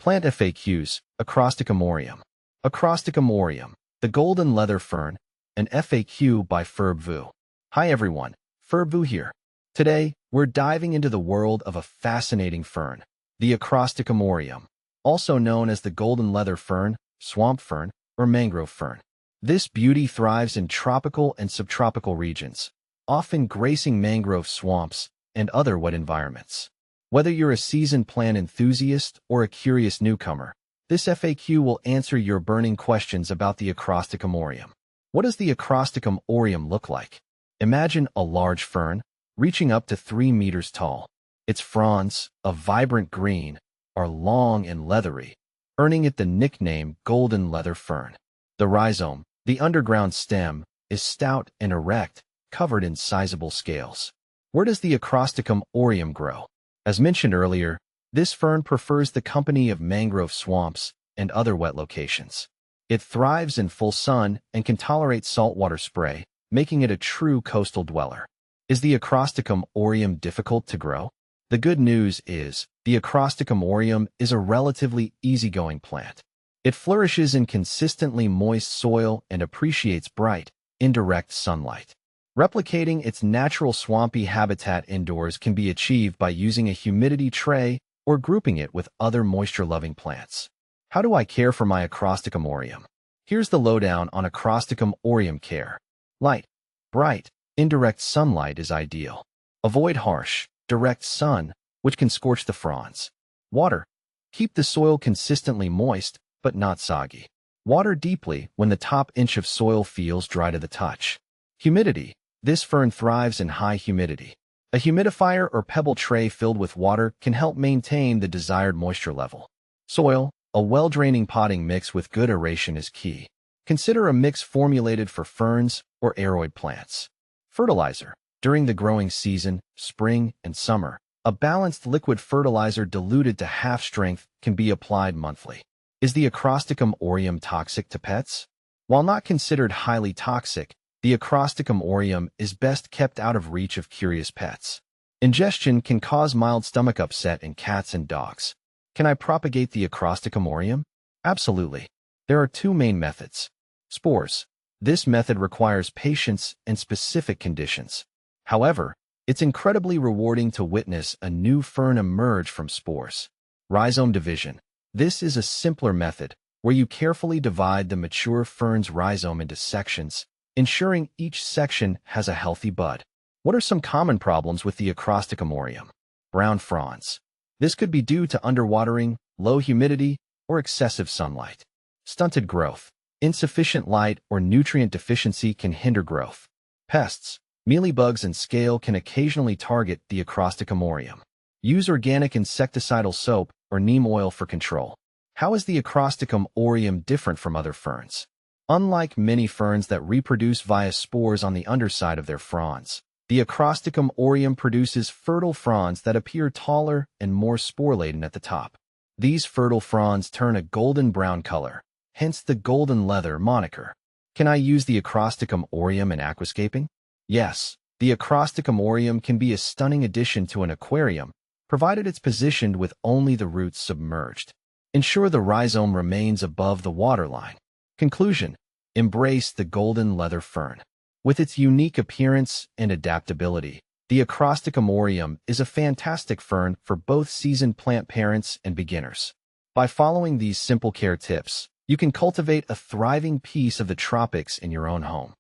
Plant FAQs, Acrostichum aureum. Acrostichum aureum, the golden leather fern, an FAQ by Ferbvu. Hi everyone, Ferbvu here. Today, we're diving into the world of a fascinating fern, the Acrostichum aureum, also known as the golden leather fern, swamp fern, or mangrove fern. This beauty thrives in tropical and subtropical regions, often gracing mangrove swamps and other wet environments. Whether you're a seasoned plant enthusiast or a curious newcomer, this FAQ will answer your burning questions about the Acrostichum aureum. What does the Acrostichum aureum look like? Imagine a large fern, reaching up to 3 meters tall. Its fronds, a vibrant green, are long and leathery, earning it the nickname golden leather fern. The rhizome, the underground stem, is stout and erect, covered in sizable scales. Where does the Acrostichum aureum grow? As mentioned earlier, this fern prefers the company of mangrove swamps and other wet locations. It thrives in full sun and can tolerate saltwater spray, making it a true coastal dweller. Is the Acrostichum aureum difficult to grow? The good news is, the Acrostichum aureum is a relatively easygoing plant. It flourishes in consistently moist soil and appreciates bright, indirect sunlight. Replicating its natural swampy habitat indoors can be achieved by using a humidity tray or grouping it with other moisture-loving plants. How do I care for my Acrostichum aureum? Here's the lowdown on Acrostichum aureum care. Light, bright, indirect sunlight is ideal. Avoid harsh, direct sun, which can scorch the fronds. Water. Keep the soil consistently moist, but not soggy. Water deeply when the top inch of soil feels dry to the touch. Humidity. This fern thrives in high humidity. A humidifier or pebble tray filled with water can help maintain the desired moisture level. Soil. A well-draining potting mix with good aeration is key. Consider a mix formulated for ferns or aroid plants. Fertilizer. During the growing season, spring and summer, a balanced liquid fertilizer diluted to half strength can be applied monthly. Is the Acrostichum aureum toxic to pets? While not considered highly toxic, the Acrostichum aureum is best kept out of reach of curious pets. Ingestion can cause mild stomach upset in cats and dogs. Can I propagate the Acrostichum aureum? Absolutely. There are 2 main methods. Spores. This method requires patience and specific conditions. However, it's incredibly rewarding to witness a new fern emerge from spores. Rhizome division. This is a simpler method where you carefully divide the mature fern's rhizome into sections, ensuring each section has a healthy bud. What are some common problems with the Acrostichum aureum? Brown fronds. This could be due to underwatering, low humidity, or excessive sunlight. Stunted growth. Insufficient light or nutrient deficiency can hinder growth. Pests. Mealybugs and scale can occasionally target the Acrostichum aureum. Use organic insecticidal soap or neem oil for control. How is the Acrostichum aureum different from other ferns? Unlike many ferns that reproduce via spores on the underside of their fronds, the Acrostichum aureum produces fertile fronds that appear taller and more spore-laden at the top. These fertile fronds turn a golden brown color, hence the golden leather moniker. Can I use the Acrostichum aureum in aquascaping? Yes, the Acrostichum aureum can be a stunning addition to an aquarium, provided it's positioned with only the roots submerged. Ensure the rhizome remains above the waterline. Conclusion. Embrace the golden leather fern. With its unique appearance and adaptability, the Acrostichum aureum is a fantastic fern for both seasoned plant parents and beginners. By following these simple care tips, you can cultivate a thriving piece of the tropics in your own home.